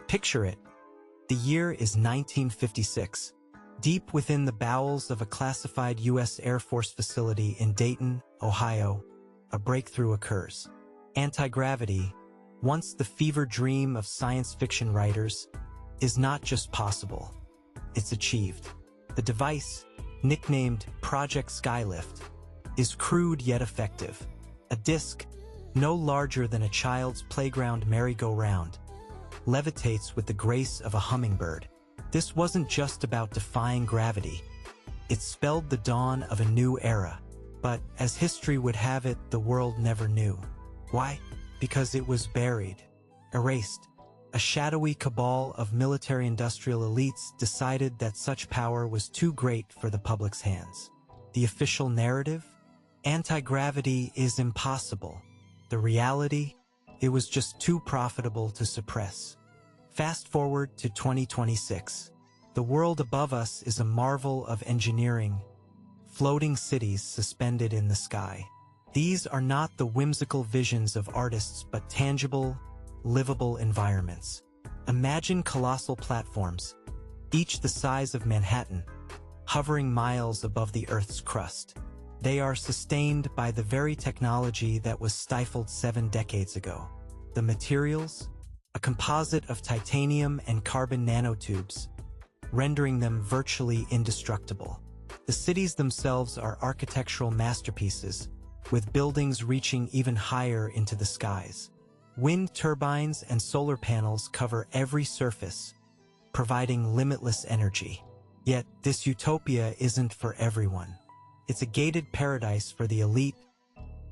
Picture it. The year is 1956. Deep within the bowels of a classified U.S. Air Force facility in Dayton, Ohio, a breakthrough occurs. Anti-gravity, once the fever dream of science fiction writers, is not just possible, it's achieved. The device, nicknamed Project Skylift, is crude yet effective. A disc, no larger than a child's playground merry-go-round, levitates with the grace of a hummingbird. This wasn't just about defying gravity. It spelled the dawn of a new era. But, as history would have it, the world never knew. Why? Because it was buried, erased. A shadowy cabal of military-industrial elites decided that such power was too great for the public's hands. The official narrative? Anti-gravity is impossible. The reality? It was just too profitable to suppress. Fast forward to 2026. The world above us is a marvel of engineering, floating cities suspended in the sky. These are not the whimsical visions of artists but tangible, livable environments. Imagine colossal platforms, each the size of Manhattan, hovering miles above the Earth's crust. They are sustained by the very technology that was stifled 7 decades ago. The materials? A composite of titanium and carbon nanotubes, rendering them virtually indestructible. The cities themselves are architectural masterpieces, with buildings reaching even higher into the skies. Wind turbines and solar panels cover every surface, providing limitless energy. Yet, this utopia isn't for everyone. It's a gated paradise for the elite,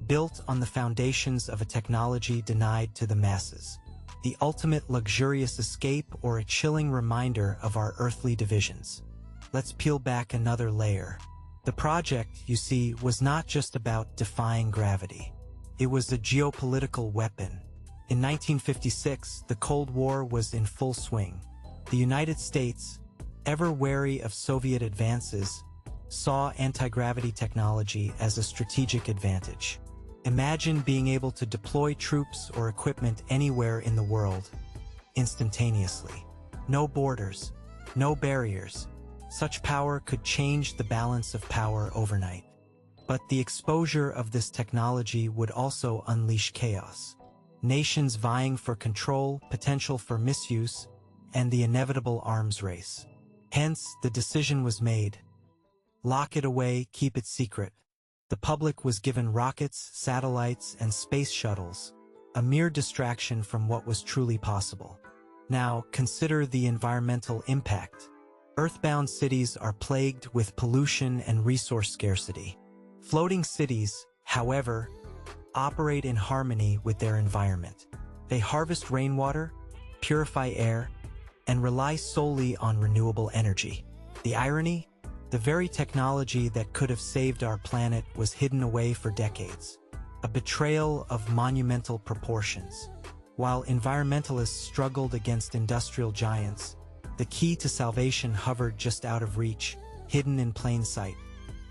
built on the foundations of a technology denied to the masses. The ultimate luxurious escape or a chilling reminder of our earthly divisions. Let's peel back another layer. The project, you see, was not just about defying gravity. It was a geopolitical weapon. In 1956, the Cold War was in full swing. The United States, ever wary of Soviet advances, saw anti-gravity technology as a strategic advantage. Imagine being able to deploy troops or equipment anywhere in the world, instantaneously. No borders, no barriers. Such power could change the balance of power overnight. But the exposure of this technology would also unleash chaos. Nations vying for control, potential for misuse, and the inevitable arms race. Hence, the decision was made. Lock it away, keep it secret. The public was given rockets, satellites, and space shuttles, a mere distraction from what was truly possible. Now, consider the environmental impact. Earthbound cities are plagued with pollution and resource scarcity. Floating cities, however, operate in harmony with their environment. They harvest rainwater, purify air, and rely solely on renewable energy. The irony? The very technology that could have saved our planet was hidden away for decades. A betrayal of monumental proportions. While environmentalists struggled against industrial giants, the key to salvation hovered just out of reach, hidden in plain sight.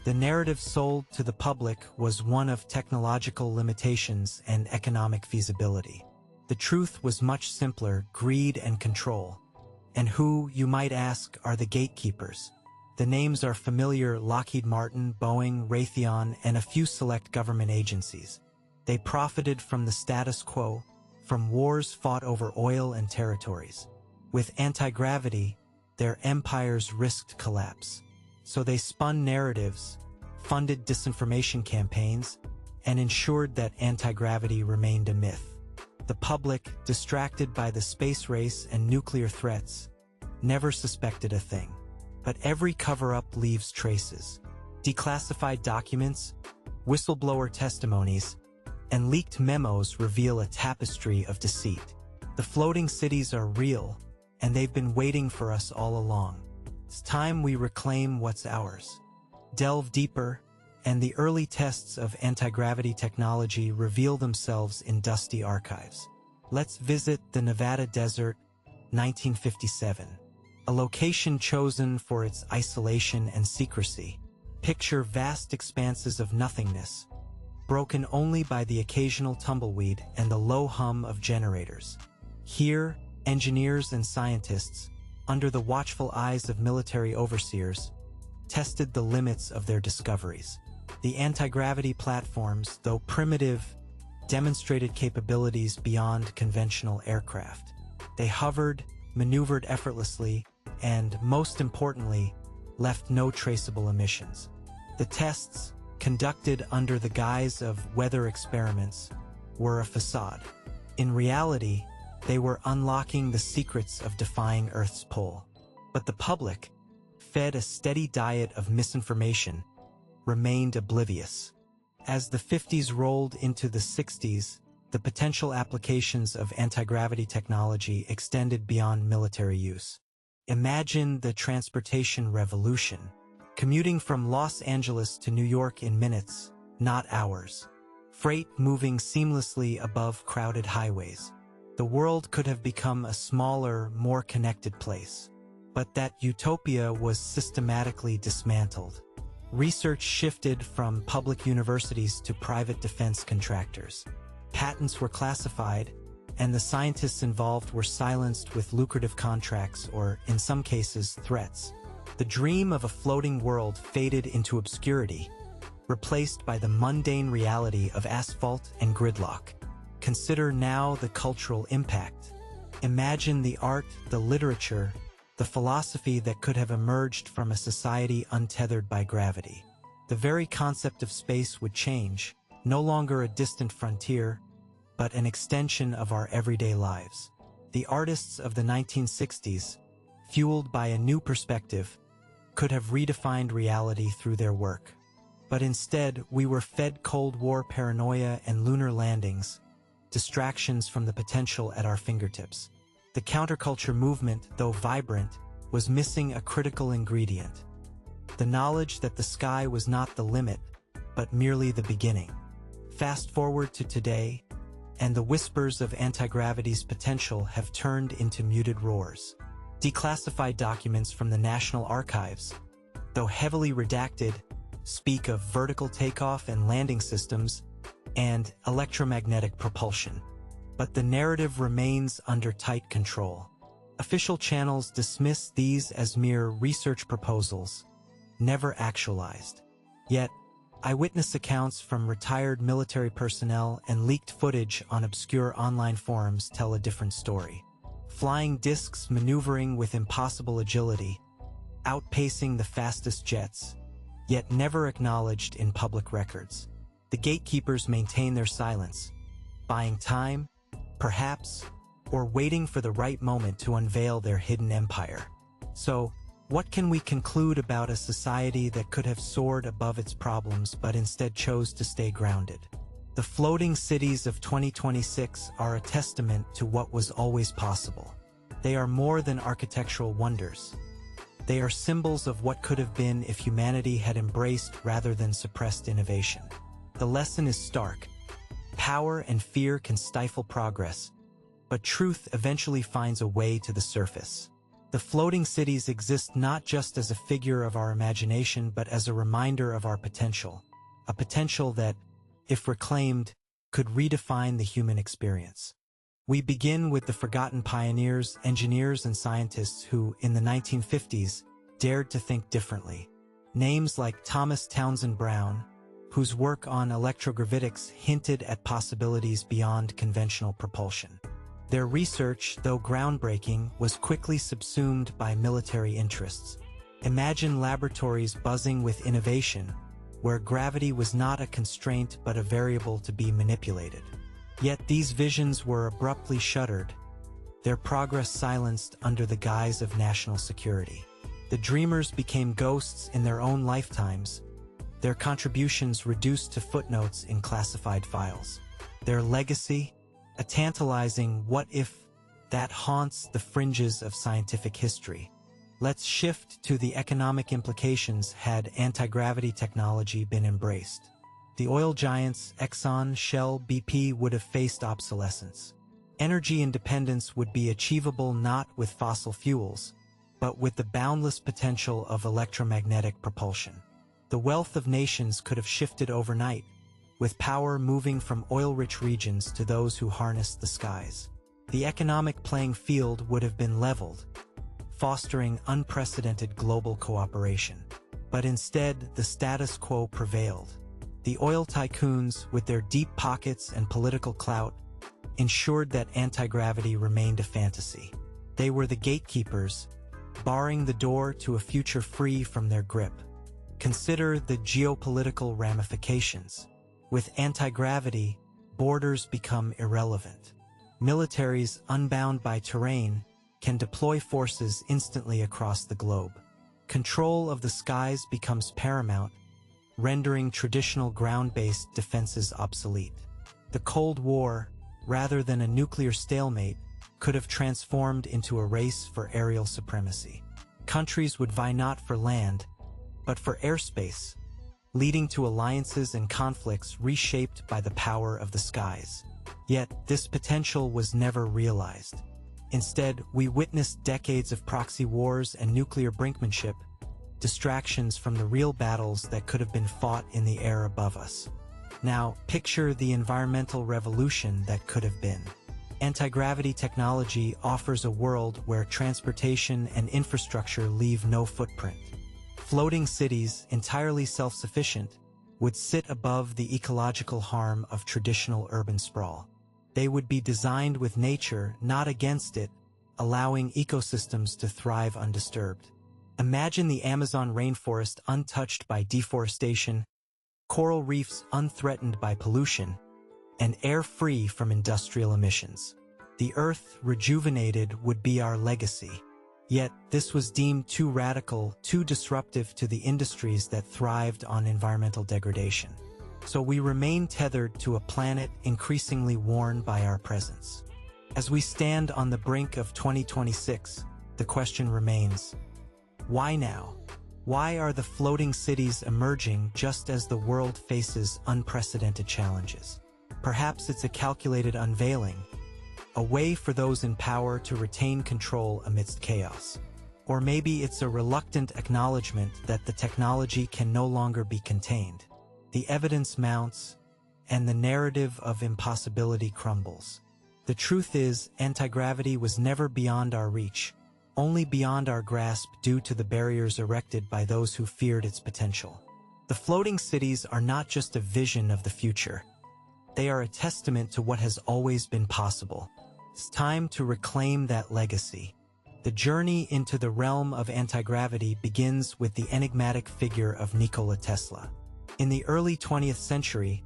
The narrative sold to the public was one of technological limitations and economic feasibility. The truth was much simpler: greed and control. And who, you might ask, are the gatekeepers? The names are familiar: Lockheed Martin, Boeing, Raytheon, and a few select government agencies. They profited from the status quo, from wars fought over oil and territories. With anti-gravity, their empires risked collapse. So they spun narratives, funded disinformation campaigns, and ensured that anti-gravity remained a myth. The public, distracted by the space race and nuclear threats, never suspected a thing. But every cover-up leaves traces. Declassified documents, whistleblower testimonies, and leaked memos reveal a tapestry of deceit. The floating cities are real, and they've been waiting for us all along. It's time we reclaim what's ours. Delve deeper, and the early tests of anti-gravity technology reveal themselves in dusty archives. Let's visit the Nevada desert, 1957. A location chosen for its isolation and secrecy. Picture vast expanses of nothingness, broken only by the occasional tumbleweed and the low hum of generators. Here, engineers and scientists, under the watchful eyes of military overseers, tested the limits of their discoveries. The anti-gravity platforms, though primitive, demonstrated capabilities beyond conventional aircraft. They hovered, maneuvered effortlessly, and, most importantly, left no traceable emissions. The tests, conducted under the guise of weather experiments, were a facade. In reality, they were unlocking the secrets of defying Earth's pull. But the public, fed a steady diet of misinformation, remained oblivious. As the 50s rolled into the 60s, the potential applications of anti-gravity technology extended beyond military use. Imagine the transportation revolution, commuting from Los Angeles to New York in minutes, not hours. Freight moving seamlessly above crowded highways. The world could have become a smaller, more connected place. But that utopia was systematically dismantled. Research shifted from public universities to private defense contractors. Patents were classified, and the scientists involved were silenced with lucrative contracts or, in some cases, threats. The dream of a floating world faded into obscurity, replaced by the mundane reality of asphalt and gridlock. Consider now the cultural impact. Imagine the art, the literature, the philosophy that could have emerged from a society untethered by gravity. The very concept of space would change, no longer a distant frontier, but an extension of our everyday lives. The artists of the 1960s, fueled by a new perspective, could have redefined reality through their work. But instead, we were fed Cold War paranoia and lunar landings, distractions from the potential at our fingertips. The counterculture movement, though vibrant, was missing a critical ingredient: the knowledge that the sky was not the limit, but merely the beginning. Fast forward to today, and the whispers of anti-gravity's potential have turned into muted roars. Declassified documents from the National Archives, though heavily redacted, speak of vertical takeoff and landing systems and electromagnetic propulsion. But the narrative remains under tight control. Official channels dismiss these as mere research proposals, never actualized. Yet, eyewitness accounts from retired military personnel and leaked footage on obscure online forums tell a different story. Flying discs maneuvering with impossible agility, outpacing the fastest jets, yet never acknowledged in public records. The gatekeepers maintain their silence, buying time, perhaps, or waiting for the right moment to unveil their hidden empire. So, what can we conclude about a society that could have soared above its problems but instead chose to stay grounded? The floating cities of 2026 are a testament to what was always possible. They are more than architectural wonders. They are symbols of what could have been if humanity had embraced rather than suppressed innovation. The lesson is stark. Power and fear can stifle progress, but truth eventually finds a way to the surface. The floating cities exist not just as a figure of our imagination but as a reminder of our potential. A potential that, if reclaimed, could redefine the human experience. We begin with the forgotten pioneers, engineers, and scientists who, in the 1950s, dared to think differently. Names like Thomas Townsend Brown, whose work on electrogravitics hinted at possibilities beyond conventional propulsion. Their research, though groundbreaking, was quickly subsumed by military interests. Imagine laboratories buzzing with innovation, where gravity was not a constraint but a variable to be manipulated. Yet these visions were abruptly shuttered, their progress silenced under the guise of national security. The dreamers became ghosts in their own lifetimes, their contributions reduced to footnotes in classified files. Their legacy, a tantalizing what-if that haunts the fringes of scientific history. Let's shift to the economic implications had anti-gravity technology been embraced. The oil giants Exxon, Shell, BP would have faced obsolescence. Energy independence would be achievable not with fossil fuels, but with the boundless potential of electromagnetic propulsion. The wealth of nations could have shifted overnight, with power moving from oil-rich regions to those who harnessed the skies. the economic playing field would have been leveled, fostering unprecedented global cooperation. But instead, the status quo prevailed. The oil tycoons, with their deep pockets and political clout, ensured that anti-gravity remained a fantasy. They were the gatekeepers, barring the door to a future free from their grip. Consider the geopolitical ramifications. With anti-gravity, borders become irrelevant. Militaries, unbound by terrain, can deploy forces instantly across the globe. Control of the skies becomes paramount, rendering traditional ground-based defenses obsolete. The Cold War, rather than a nuclear stalemate, could have transformed into a race for aerial supremacy. Countries would vie not for land, but for airspace, leading to alliances and conflicts reshaped by the power of the skies. Yet, this potential was never realized. Instead, we witnessed decades of proxy wars and nuclear brinkmanship, distractions from the real battles that could have been fought in the air above us. Now, picture the environmental revolution that could have been. Anti-gravity technology offers a world where transportation and infrastructure leave no footprint. Floating cities, entirely self-sufficient, would sit above the ecological harm of traditional urban sprawl. They would be designed with nature, not against it, allowing ecosystems to thrive undisturbed. Imagine the Amazon rainforest untouched by deforestation, coral reefs unthreatened by pollution, and air free from industrial emissions. The Earth, rejuvenated, would be our legacy. Yet, this was deemed too radical, too disruptive to the industries that thrived on environmental degradation. So we remain tethered to a planet increasingly worn by our presence. As we stand on the brink of 2026, the question remains, why now? Why are the floating cities emerging just as the world faces unprecedented challenges? Perhaps it's a calculated unveiling, a way for those in power to retain control amidst chaos. Or maybe it's a reluctant acknowledgement that the technology can no longer be contained. The evidence mounts, and the narrative of impossibility crumbles. The truth is, anti-gravity was never beyond our reach, only beyond our grasp due to the barriers erected by those who feared its potential. The floating cities are not just a vision of the future. They are a testament to what has always been possible. It's time to reclaim that legacy. The journey into the realm of anti-gravity begins with the enigmatic figure of Nikola Tesla. In the early 20th century,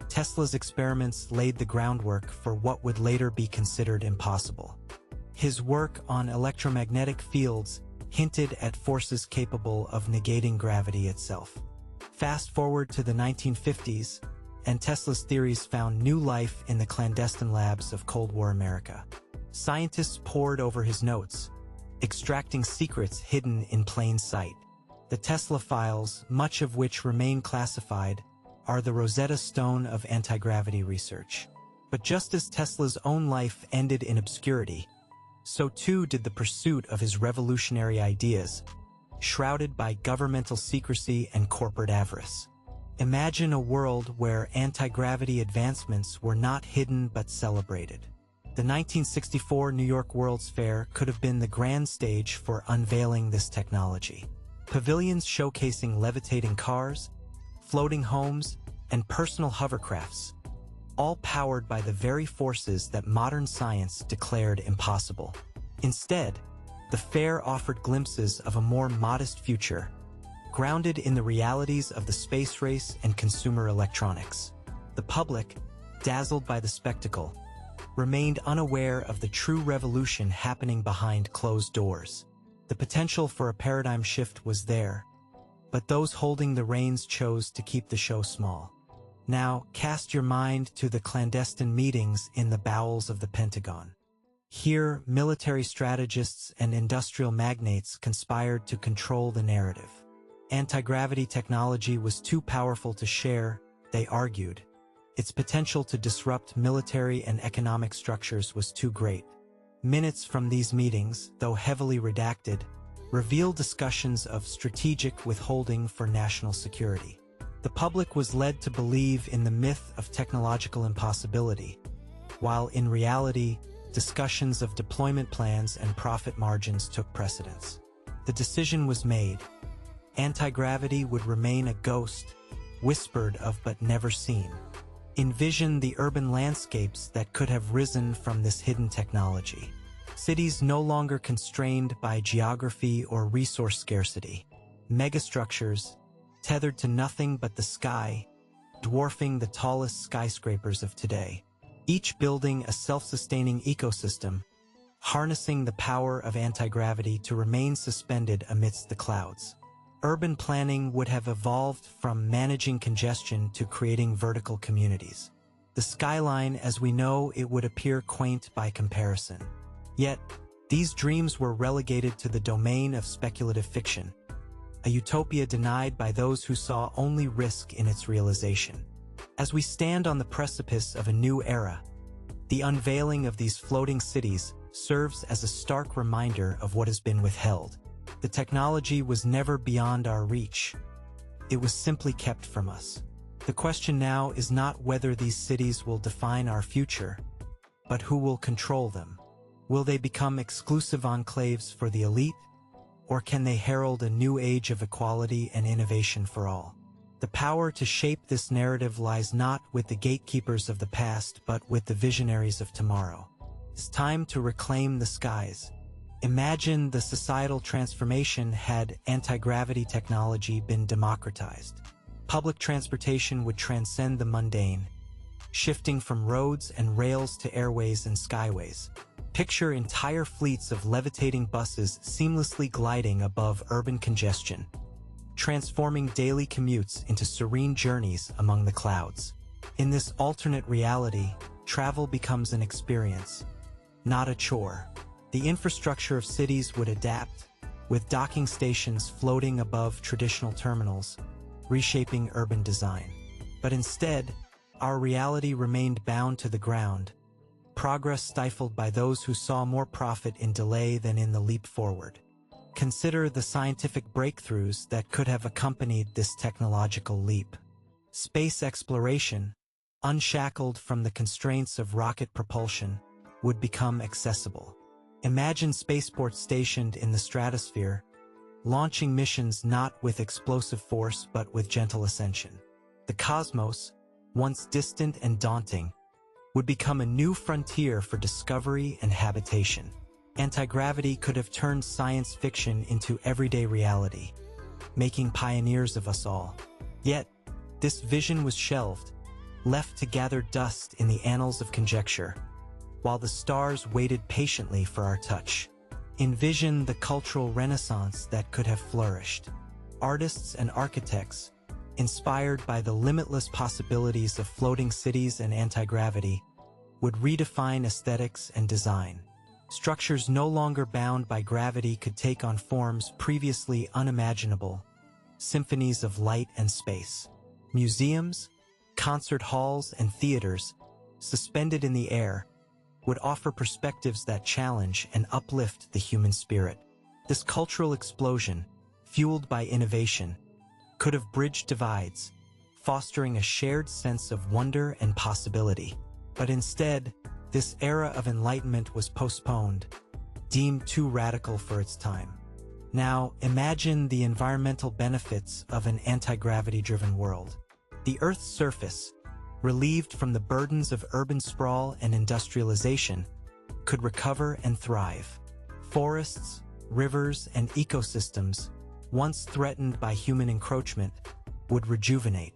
Tesla's experiments laid the groundwork for what would later be considered impossible. His work on electromagnetic fields hinted at forces capable of negating gravity itself. Fast forward to the 1950s, and Tesla's theories found new life in the clandestine labs of Cold War America. Scientists pored over his notes, extracting secrets hidden in plain sight. The Tesla files, much of which remain classified, are the Rosetta Stone of anti-gravity research. But just as Tesla's own life ended in obscurity, so too did the pursuit of his revolutionary ideas, shrouded by governmental secrecy and corporate avarice. Imagine a world where anti-gravity advancements were not hidden but celebrated. The 1964 New York World's Fair could have been the grand stage for unveiling this technology. Pavilions showcasing levitating cars, floating homes, and personal hovercrafts, all powered by the very forces that modern science declared impossible. Instead, the fair offered glimpses of a more modest future, grounded in the realities of the space race and consumer electronics. The public, dazzled by the spectacle, remained unaware of the true revolution happening behind closed doors. The potential for a paradigm shift was there, but those holding the reins chose to keep the show small. Now, cast your mind to the clandestine meetings in the bowels of the Pentagon. Here, military strategists and industrial magnates conspired to control the narrative. Anti-gravity technology was too powerful to share, they argued. Its potential to disrupt military and economic structures was too great. Minutes from these meetings, though heavily redacted, reveal discussions of strategic withholding for national security. The public was led to believe in the myth of technological impossibility, while in reality, discussions of deployment plans and profit margins took precedence. The decision was made. Anti-gravity would remain a ghost, whispered of but never seen. Envision the urban landscapes that could have risen from this hidden technology. Cities no longer constrained by geography or resource scarcity. Megastructures, tethered to nothing but the sky, dwarfing the tallest skyscrapers of today. Each building a self-sustaining ecosystem, harnessing the power of anti-gravity to remain suspended amidst the clouds. Urban planning would have evolved from managing congestion to creating vertical communities. The skyline, as we know it, would appear quaint by comparison. Yet, these dreams were relegated to the domain of speculative fiction, a utopia denied by those who saw only risk in its realization. As we stand on the precipice of a new era, the unveiling of these floating cities serves as a stark reminder of what has been withheld. The technology was never beyond our reach. It was simply kept from us. The question now is not whether these cities will define our future, but who will control them. Will they become exclusive enclaves for the elite, or can they herald a new age of equality and innovation for all? The power to shape this narrative lies not with the gatekeepers of the past, but with the visionaries of tomorrow. It's time to reclaim the skies. Imagine the societal transformation had anti-gravity technology been democratized. Public transportation would transcend the mundane, shifting from roads and rails to airways and skyways. Picture entire fleets of levitating buses seamlessly gliding above urban congestion, transforming daily commutes into serene journeys among the clouds. In this alternate reality, travel becomes an experience, not a chore. The infrastructure of cities would adapt, with docking stations floating above traditional terminals, reshaping urban design. But instead, our reality remained bound to the ground, progress stifled by those who saw more profit in delay than in the leap forward. Consider the scientific breakthroughs that could have accompanied this technological leap. Space exploration, unshackled from the constraints of rocket propulsion, would become accessible. Imagine spaceports stationed in the stratosphere, launching missions not with explosive force but with gentle ascension. The cosmos, once distant and daunting, would become a new frontier for discovery and habitation. Anti-gravity could have turned science fiction into everyday reality, making pioneers of us all. Yet, this vision was shelved, left to gather dust in the annals of conjecture, while the stars waited patiently for our touch. Envision the cultural renaissance that could have flourished. Artists and architects, inspired by the limitless possibilities of floating cities and anti-gravity, would redefine aesthetics and design. Structures no longer bound by gravity could take on forms previously unimaginable, symphonies of light and space. Museums, concert halls, and theaters, suspended in the air, would offer perspectives that challenge and uplift the human spirit. This cultural explosion, fueled by innovation, could have bridged divides, fostering a shared sense of wonder and possibility. But instead, this era of enlightenment was postponed, deemed too radical for its time. Now, imagine the environmental benefits of an anti-gravity-driven world. The Earth's surface, relieved from the burdens of urban sprawl and industrialization, could recover and thrive. Forests, rivers, and ecosystems, once threatened by human encroachment, would rejuvenate.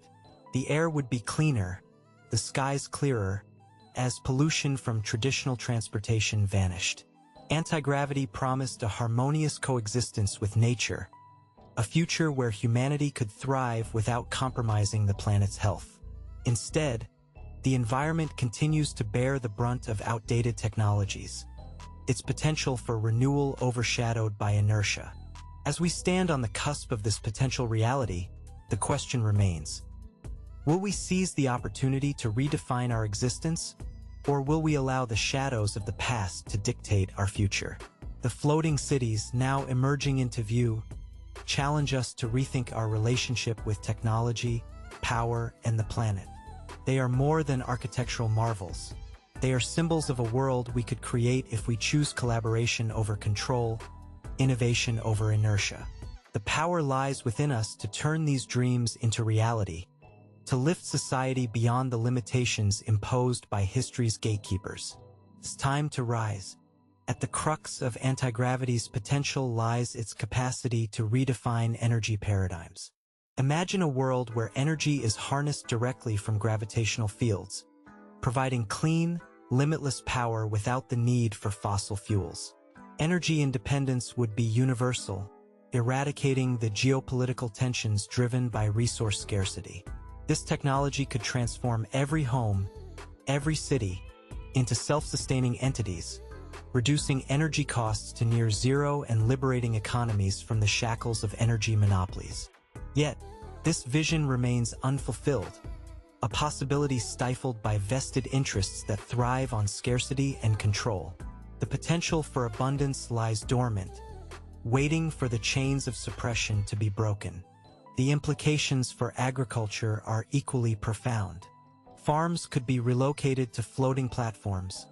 The air would be cleaner, the skies clearer, as pollution from traditional transportation vanished. Anti-gravity promised a harmonious coexistence with nature, a future where humanity could thrive without compromising the planet's health. Instead, the environment continues to bear the brunt of outdated technologies, its potential for renewal overshadowed by inertia. As we stand on the cusp of this potential reality, the question remains: will we seize the opportunity to redefine our existence, or will we allow the shadows of the past to dictate our future? The floating cities now emerging into view challenge us to rethink our relationship with technology, power, and the planet. They are more than architectural marvels. They are symbols of a world we could create if we choose collaboration over control, innovation over inertia. The power lies within us to turn these dreams into reality, to lift society beyond the limitations imposed by history's gatekeepers. It's time to rise. At the crux of anti-gravity's potential lies its capacity to redefine energy paradigms. Imagine a world where energy is harnessed directly from gravitational fields, providing clean, limitless power without the need for fossil fuels. Energy independence would be universal, eradicating the geopolitical tensions driven by resource scarcity. This technology could transform every home, every city, into self-sustaining entities, reducing energy costs to near zero and liberating economies from the shackles of energy monopolies. Yet, this vision remains unfulfilled, a possibility stifled by vested interests that thrive on scarcity and control. The potential for abundance lies dormant, waiting for the chains of suppression to be broken. The implications for agriculture are equally profound. Farms could be relocated to floating platforms,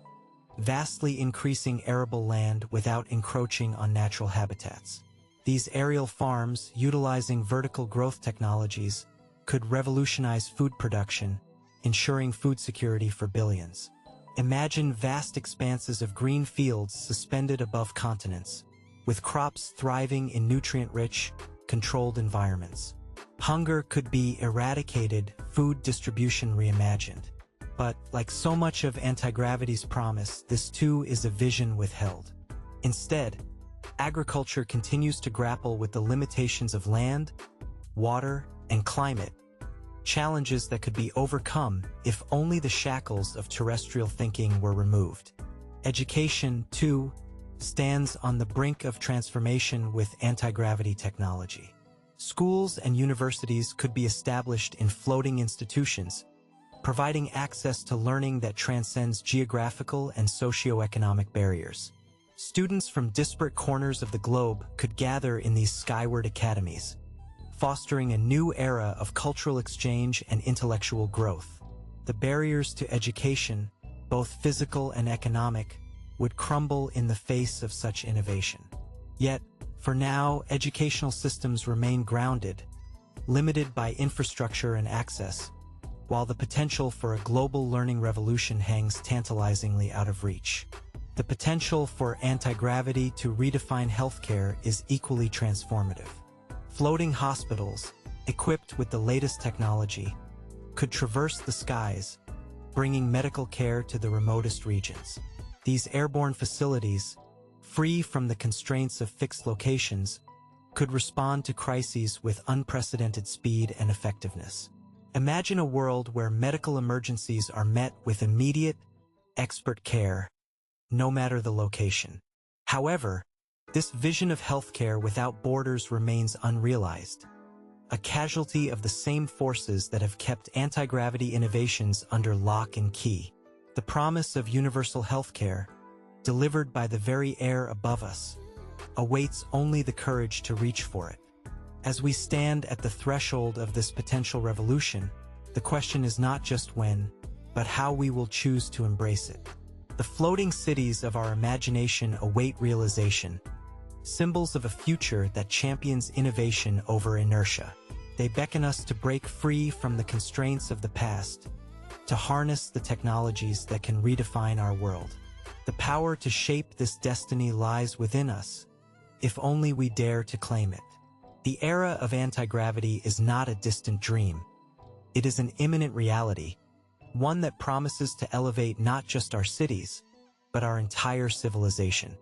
vastly increasing arable land without encroaching on natural habitats. These aerial farms, utilizing vertical growth technologies, could revolutionize food production, ensuring food security for billions. Imagine vast expanses of green fields suspended above continents, with crops thriving in nutrient-rich, controlled environments. Hunger could be eradicated, food distribution reimagined. But, like so much of anti-gravity's promise, this too is a vision withheld. Instead, agriculture continues to grapple with the limitations of land, water, and climate, challenges that could be overcome if only the shackles of terrestrial thinking were removed. Education, too, stands on the brink of transformation with anti-gravity technology. Schools and universities could be established in floating institutions, providing access to learning that transcends geographical and socioeconomic barriers. Students from disparate corners of the globe could gather in these skyward academies, fostering a new era of cultural exchange and intellectual growth. The barriers to education, both physical and economic, would crumble in the face of such innovation. Yet, for now, educational systems remain grounded, limited by infrastructure and access, while the potential for a global learning revolution hangs tantalizingly out of reach. The potential for anti-gravity to redefine healthcare is equally transformative. Floating hospitals, equipped with the latest technology, could traverse the skies, bringing medical care to the remotest regions. These airborne facilities, free from the constraints of fixed locations, could respond to crises with unprecedented speed and effectiveness. Imagine a world where medical emergencies are met with immediate, expert care, no matter the location. However, this vision of healthcare without borders remains unrealized, a casualty of the same forces that have kept anti-gravity innovations under lock and key. The promise of universal healthcare, delivered by the very air above us, awaits only the courage to reach for it. As we stand at the threshold of this potential revolution, the question is not just when, but how we will choose to embrace it. The floating cities of our imagination await realization, symbols of a future that champions innovation over inertia. They beckon us to break free from the constraints of the past, to harness the technologies that can redefine our world. The power to shape this destiny lies within us, if only we dare to claim it. The era of anti-gravity is not a distant dream. It is an imminent reality, one that promises to elevate not just our cities, but our entire civilization.